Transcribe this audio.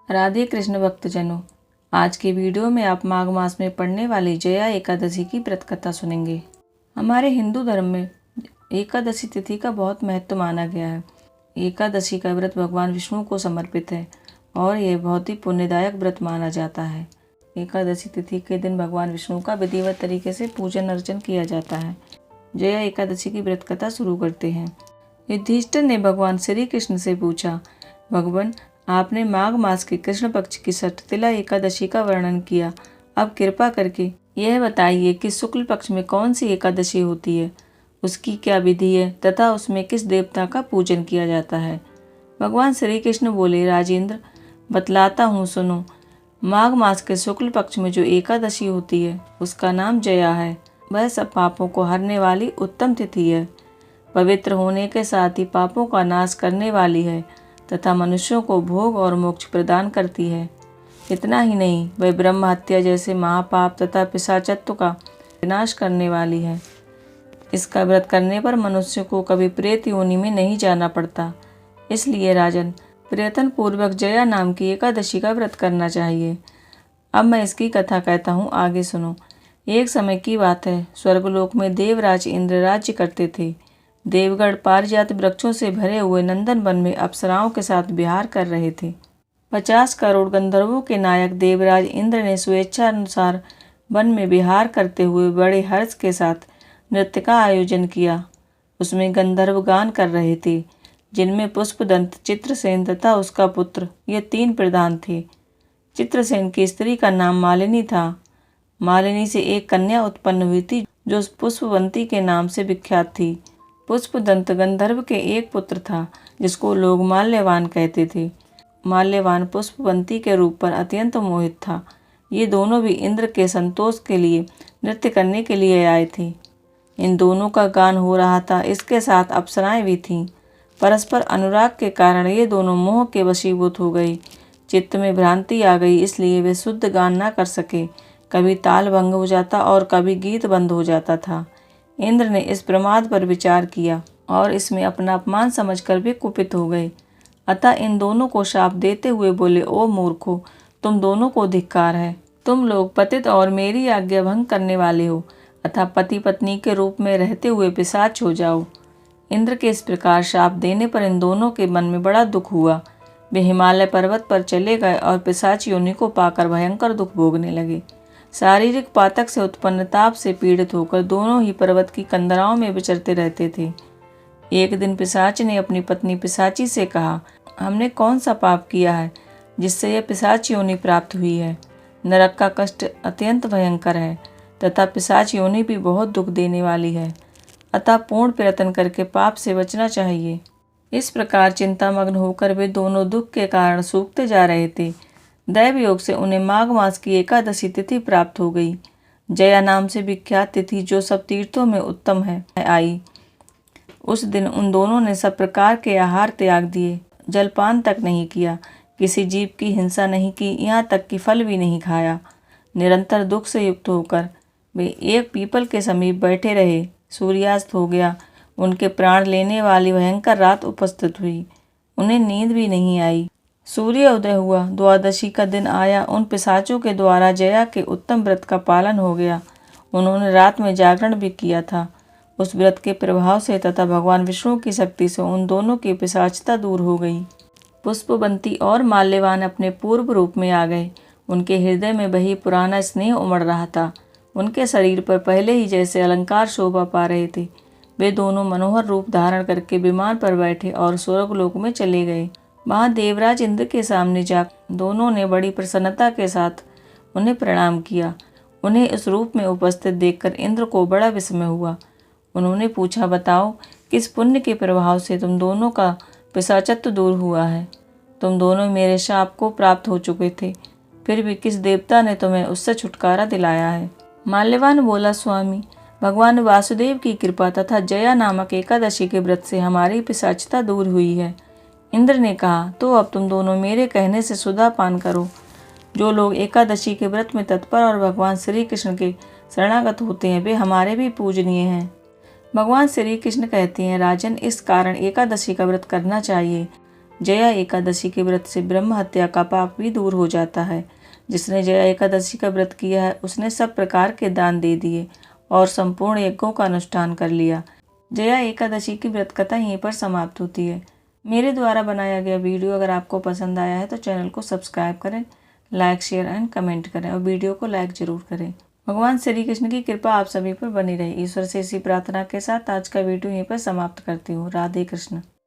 राधे कृष्ण भक्तजनों, आज के वीडियो में आप माघ मास में पड़ने वाली जया एकादशी की व्रत कथा सुनेंगे। हमारे हिंदू धर्म में एकादशी तिथि का बहुत महत्व माना गया है। एकादशी का व्रत भगवान विष्णु को समर्पित है और यह बहुत ही पुण्यदायक व्रत माना जाता है। एकादशी तिथि के दिन भगवान विष्णु का विधिवत तरीके से पूजन अर्चन किया जाता है। जया एकादशी की व्रत कथा शुरू करते हैं। युधिष्ठिर ने भगवान श्री कृष्ण से पूछा, भगवान, आपने माघ मास के कृष्ण पक्ष की षठतिला एकादशी का वर्णन किया। अब कृपा करके यह बताइए कि शुक्ल पक्ष में कौन सी एकादशी होती है, उसकी क्या विधि है तथा उसमें किस देवता का पूजन किया जाता है। भगवान श्री कृष्ण बोले, राजेंद्र, बतलाता हूँ, सुनो। माघ मास के शुक्ल पक्ष में जो एकादशी होती है उसका नाम जया है। वह सब पापों को हरने वाली उत्तम तिथि है। पवित्र होने के साथ ही पापों का नाश करने वाली है तथा मनुष्यों को भोग और मोक्ष प्रदान करती है। इतना ही नहीं, वह ब्रह्म हत्या जैसे महापाप तथा पिशाचत्व का विनाश करने वाली है। इसका व्रत करने पर मनुष्य को कभी प्रेत योनि में नहीं जाना पड़ता। इसलिए राजन, प्रयत्न पूर्वक जया नाम की एकादशी का व्रत करना चाहिए। अब मैं इसकी कथा कहता हूँ, आगे सुनो। एक समय की बात है, स्वर्गलोक में देवराज इंद्र राज्य करते थे। देवगढ़ पारिजात वृक्षों से भरे हुए नंदन वन में अप्सराओं के साथ विहार कर रहे थे। 50 करोड़ गंधर्वों के नायक देवराज इंद्र ने स्वेच्छा अनुसार वन में विहार करते हुए बड़े हर्ष के साथ नृत्य का आयोजन किया। उसमें गंधर्व गान कर रहे थे, जिनमें पुष्पदंत, चित्रसेन तथा उसका पुत्र, ये 3 प्रधान थे। चित्रसेन की स्त्री का नाम मालिनी था। मालिनी से एक कन्या उत्पन्न हुई थी जो पुष्पवंती के नाम से विख्यात थी। पुष्पदंत गंधर्व के एक पुत्र था जिसको लोग माल्यवान कहते थे। माल्यवान पुष्पवंती के रूप पर अत्यंत मोहित था। ये दोनों भी इंद्र के संतोष के लिए नृत्य करने के लिए आए थे। इन दोनों का गान हो रहा था, इसके साथ अप्सराएं भी थीं। परस्पर अनुराग के कारण ये दोनों मोह के वशीभूत हो गई। चित्त में भ्रांति आ गई, इसलिए वे शुद्ध गान ना कर सके। कभी ताल भंग हो जाता और कभी गीत बंद हो जाता था। इंद्र ने इस प्रमाद पर विचार किया और इसमें अपना अपमान समझकर वे कुपित हो गए। अतः इन दोनों को शाप देते हुए बोले, ओ मूर्खों, तुम दोनों को धिक्कार है। तुम लोग पतित और मेरी आज्ञा भंग करने वाले हो, अतः पति पत्नी के रूप में रहते हुए पिशाच हो जाओ। इंद्र के इस प्रकार शाप देने पर इन दोनों के मन में बड़ा दुख हुआ। वे हिमालय पर्वत पर चले गए और पिशाच योनि को पाकर भयंकर दुख भोगने लगे। शारीरिक पातक से उत्पन्न ताप से पीड़ित होकर दोनों ही पर्वत की कंदराओं में विचरते रहते थे। एक दिन पिशाच ने अपनी पत्नी पिशाची से कहा, हमने कौन सा पाप किया है जिससे यह पिशाच योनि प्राप्त हुई है। नरक का कष्ट अत्यंत भयंकर है तथा पिशाच योनि भी बहुत दुख देने वाली है। अतः पूर्ण प्रयत्न करके पाप से बचना चाहिए। इस प्रकार चिंतामग्न होकर वे दोनों दुख के कारण सूखते जा रहे थे। दैव योग से उन्हें माघ मास की एकादशी तिथि प्राप्त हो गई। जया नाम से विख्यात तिथि जो सब तीर्थों में उत्तम है आई। उस दिन उन दोनों ने सब प्रकार के आहार त्याग दिए, जलपान तक नहीं किया, किसी जीव की हिंसा नहीं की, यहाँ तक कि फल भी नहीं खाया। निरंतर दुख से युक्त होकर वे एक पीपल के समीप बैठे रहे। सूर्यास्त हो गया। उनके प्राण लेने वाली भयंकर रात उपस्थित हुई। उन्हें नींद भी नहीं आई। सूर्य उदय हुआ। द्वादशी का दिन आया। उन पिशाचों के द्वारा जया के उत्तम व्रत का पालन हो गया। उन्होंने रात में जागरण भी किया था। उस व्रत के प्रभाव से तथा भगवान विष्णु की शक्ति से उन दोनों की पिशाचता दूर हो गई। पुष्पवंती और माल्यवान अपने पूर्व रूप में आ गए। उनके हृदय में वही पुराना स्नेह उमड़ रहा था। उनके शरीर पर पहले ही जैसे अलंकार शोभा पा रहे थे। वे दोनों मनोहर रूप धारण करके विमान पर बैठे और स्वर्गलोक में चले गए। वहाँ देवराज इंद्र के सामने जा दोनों ने बड़ी प्रसन्नता के साथ उन्हें प्रणाम किया। उन्हें इस रूप में उपस्थित देखकर इंद्र को बड़ा विस्मय हुआ। उन्होंने पूछा, बताओ, किस पुण्य के प्रभाव से तुम दोनों का पिशाचत्व दूर हुआ है। तुम दोनों मेरे शाप को प्राप्त हो चुके थे, फिर भी किस देवता ने तुम्हें उससे छुटकारा दिलाया है। माल्यवान बोला, स्वामी, भगवान वासुदेव की कृपा तथा जया नामक एकादशी के व्रत से हमारी पिशाचता दूर हुई है। इंद्र ने कहा, तो अब तुम दोनों मेरे कहने से सुधा पान करो। जो लोग एकादशी के व्रत में तत्पर और भगवान श्री कृष्ण के शरणागत होते हैं वे हमारे भी पूजनीय हैं। भगवान श्री कृष्ण कहते हैं, राजन, इस कारण एकादशी का व्रत करना चाहिए। जया एकादशी के व्रत से ब्रह्म हत्या का पाप भी दूर हो जाता है। जिसने जया एकादशी का व्रत किया है उसने सब प्रकार के दान दे दिए और संपूर्ण यज्ञों का अनुष्ठान कर लिया। जया एकादशी की व्रत कथा यहीं पर समाप्त होती है। मेरे द्वारा बनाया गया वीडियो अगर आपको पसंद आया है तो चैनल को सब्सक्राइब करें, लाइक, शेयर एंड कमेंट करें और वीडियो को लाइक जरूर करें। भगवान श्री कृष्ण की कृपा आप सभी पर बनी रहे। ईश्वर से इसी प्रार्थना के साथ आज का वीडियो यहीं पर समाप्त करती हूँ। राधे कृष्ण।